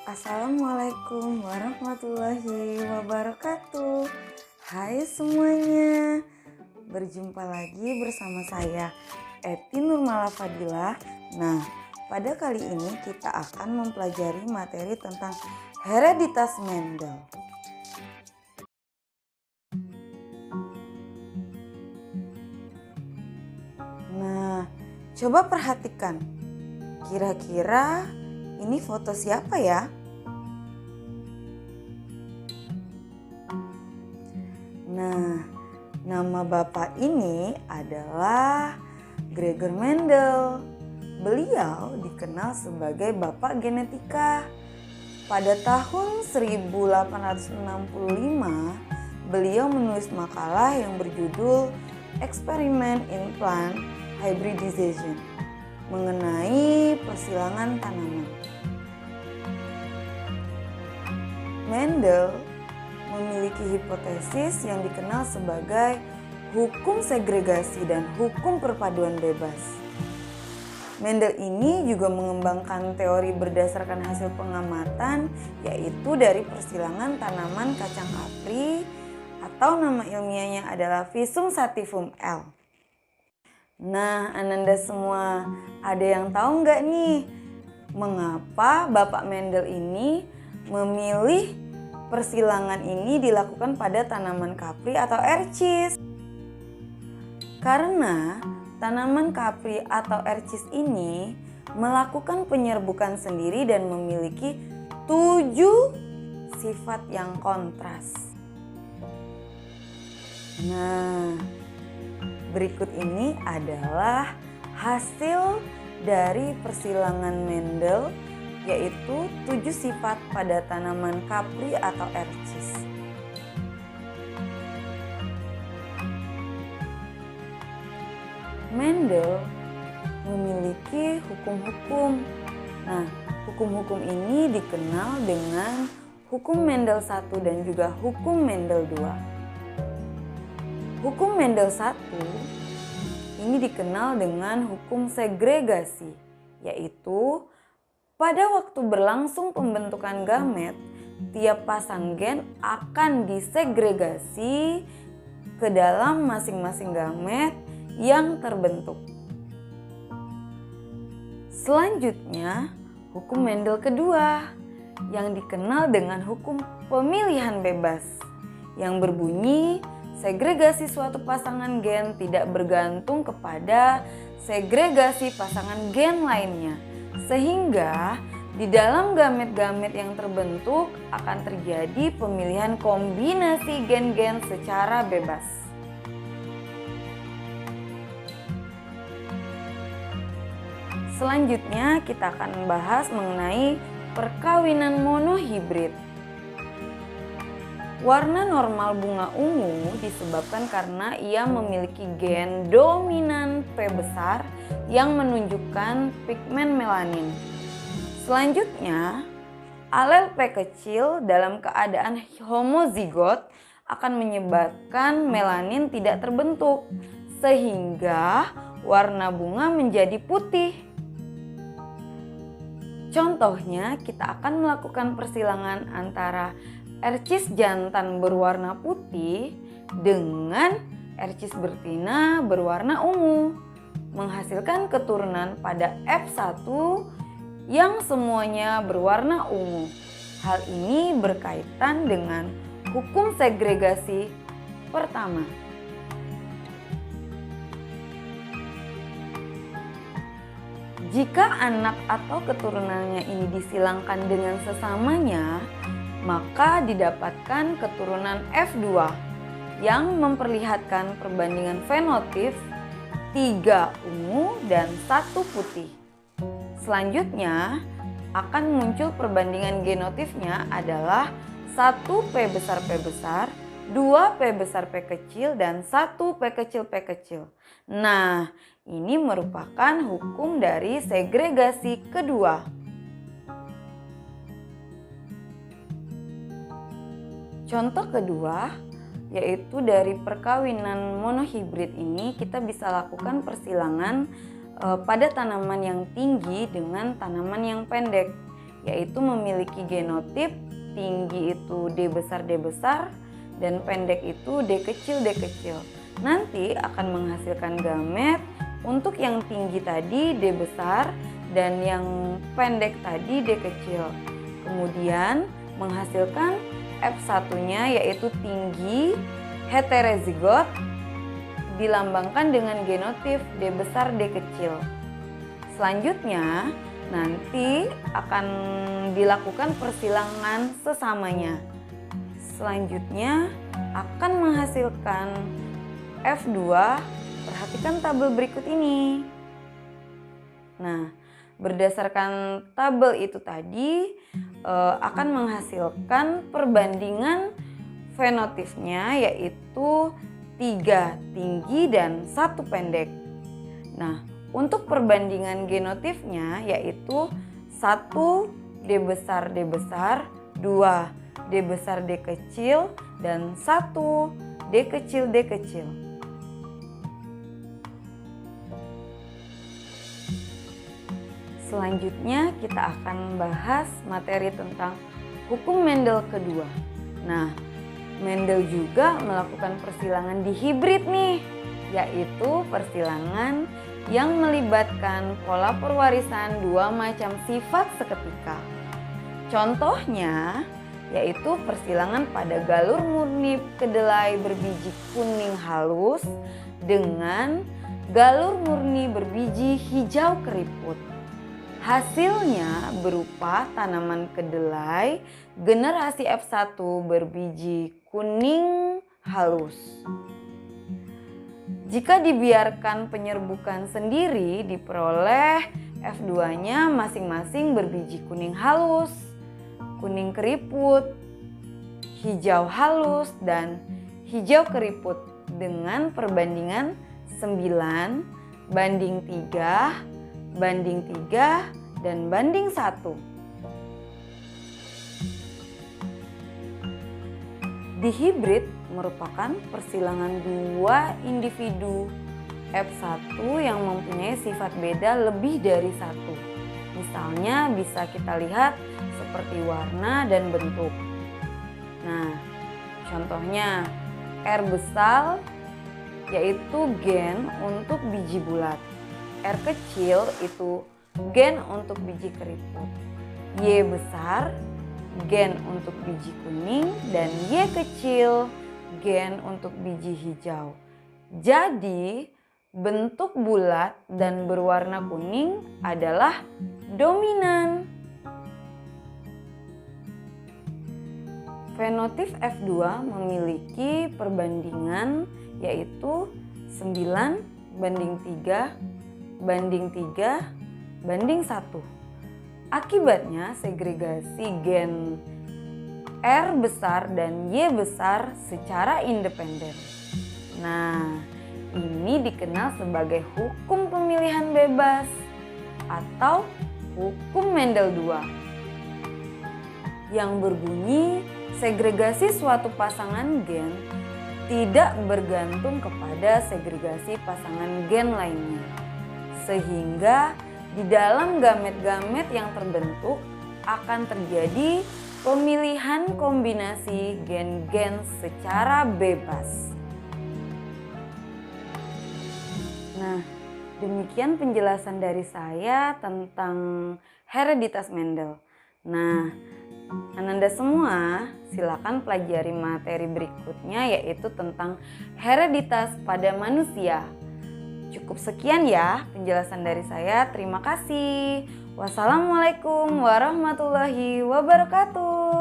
Assalamualaikum warahmatullahi wabarakatuh. Hai semuanya, berjumpa lagi bersama saya Eti Nurmala Fadilah. Nah, pada kali ini kita akan mempelajari materi tentang hereditas Mendel. Nah, coba perhatikan, kira-kira ini foto siapa ya? Nah, nama bapak ini adalah Gregor Mendel. Beliau dikenal sebagai bapak genetika. Pada tahun 1865, beliau menulis makalah yang berjudul Experiment in Plant Hybridization mengenai persilangan tanaman. Mendel memiliki hipotesis yang dikenal sebagai hukum segregasi dan hukum perpaduan bebas. Mendel ini juga mengembangkan teori berdasarkan hasil pengamatan, yaitu dari persilangan tanaman kacang kapri atau nama ilmiahnya adalah Visum sativum L. Nah, Ananda semua, ada yang tahu nggak nih mengapa Bapak Mendel ini memilih persilangan ini dilakukan pada tanaman kapri atau ercis? Karena tanaman kapri atau ercis ini melakukan penyerbukan sendiri dan memiliki 7 sifat yang kontras. Nah, berikut ini adalah hasil dari persilangan Mendel, yaitu 7 sifat pada tanaman kapri atau ercis. Mendel memiliki hukum-hukum. Nah, hukum-hukum ini dikenal dengan hukum Mendel 1 dan juga hukum Mendel 2. Hukum Mendel 1 ini dikenal dengan hukum segregasi, yaitu pada waktu berlangsung pembentukan gamet, tiap pasang gen akan disegregasi ke dalam masing-masing gamet yang terbentuk. Selanjutnya, hukum Mendel kedua yang dikenal dengan hukum pemilihan bebas yang berbunyi segregasi suatu pasangan gen tidak bergantung kepada segregasi pasangan gen lainnya. Sehingga di dalam gamet-gamet yang terbentuk akan terjadi pemilihan kombinasi gen-gen secara bebas. Selanjutnya kita akan membahas mengenai perkawinan monohibrid. Warna normal bunga ungu disebabkan karena ia memiliki gen dominan P besar yang menunjukkan pigmen melanin. Selanjutnya, alel P kecil dalam keadaan homozigot akan menyebabkan melanin tidak terbentuk, sehingga warna bunga menjadi putih. Contohnya, kita akan melakukan persilangan antara ercis jantan berwarna putih dengan ercis betina berwarna ungu, menghasilkan keturunan pada F1 yang semuanya berwarna ungu. Hal ini berkaitan dengan hukum segregasi pertama. Jika anak atau keturunannya ini disilangkan dengan sesamanya, maka didapatkan keturunan F2 yang memperlihatkan perbandingan fenotip 3 ungu dan 1 putih. Selanjutnya akan muncul perbandingan genotipnya adalah 1 P besar P besar, 2 P besar P kecil, dan 1 P kecil P kecil. Nah, ini merupakan hukum dari segregasi kedua. Contoh kedua, yaitu dari perkawinan monohibrid ini kita bisa lakukan persilangan pada tanaman yang tinggi dengan tanaman yang pendek. yaitu memiliki genotip tinggi itu D besar dan pendek itu D kecil. Nanti akan menghasilkan gamet untuk yang tinggi tadi D besar dan yang pendek tadi D kecil. Kemudian menghasilkan F1-nya yaitu tinggi heterozigot dilambangkan dengan genotip D besar D kecil. Selanjutnya nanti akan dilakukan persilangan sesamanya. Selanjutnya akan menghasilkan F2. Perhatikan tabel berikut ini. Nah, berdasarkan tabel itu tadi akan menghasilkan perbandingan fenotipnya yaitu 3 tinggi dan 1 pendek. Nah, untuk perbandingan genotipnya yaitu 1 D besar, 2 D besar D kecil, dan 1 D kecil. Selanjutnya kita akan bahas materi tentang hukum Mendel kedua. Nah, Mendel juga melakukan persilangan di hibrid nih, yaitu persilangan yang melibatkan pola perwarisan 2 macam sifat seketika. Contohnya yaitu persilangan pada galur murni kedelai berbiji kuning halus dengan galur murni berbiji hijau keriput. Hasilnya berupa tanaman kedelai generasi F1 berbiji kuning halus. Jika dibiarkan penyerbukan sendiri diperoleh F2-nya masing-masing berbiji kuning halus, kuning keriput, hijau halus, dan hijau keriput dengan perbandingan 9:3, banding 3, dan banding 1. Dihibrid merupakan persilangan 2 individu F1 yang mempunyai sifat beda lebih dari 1. Misalnya bisa kita lihat seperti warna dan bentuk. Nah, contohnya R besar yaitu gen untuk biji bulat. R kecil itu gen untuk biji keriput. Y besar gen untuk biji kuning dan Y kecil gen untuk biji hijau. Jadi bentuk bulat dan berwarna kuning adalah dominan. Fenotip F2 memiliki perbandingan yaitu 9:3, banding 3, banding 1. Akibatnya segregasi gen R besar dan Y besar secara independen. Nah, ini dikenal sebagai hukum pemilihan bebas atau hukum Mendel II yang berbunyi segregasi suatu pasangan gen tidak bergantung kepada segregasi pasangan gen lainnya. Sehingga di dalam gamet-gamet yang terbentuk akan terjadi pemilihan kombinasi gen-gen secara bebas. Nah, demikian penjelasan dari saya tentang hereditas Mendel. Nah, Ananda semua silakan pelajari materi berikutnya yaitu tentang hereditas pada manusia. Cukup sekian ya penjelasan dari saya. Terima kasih. Wassalamualaikum warahmatullahi wabarakatuh.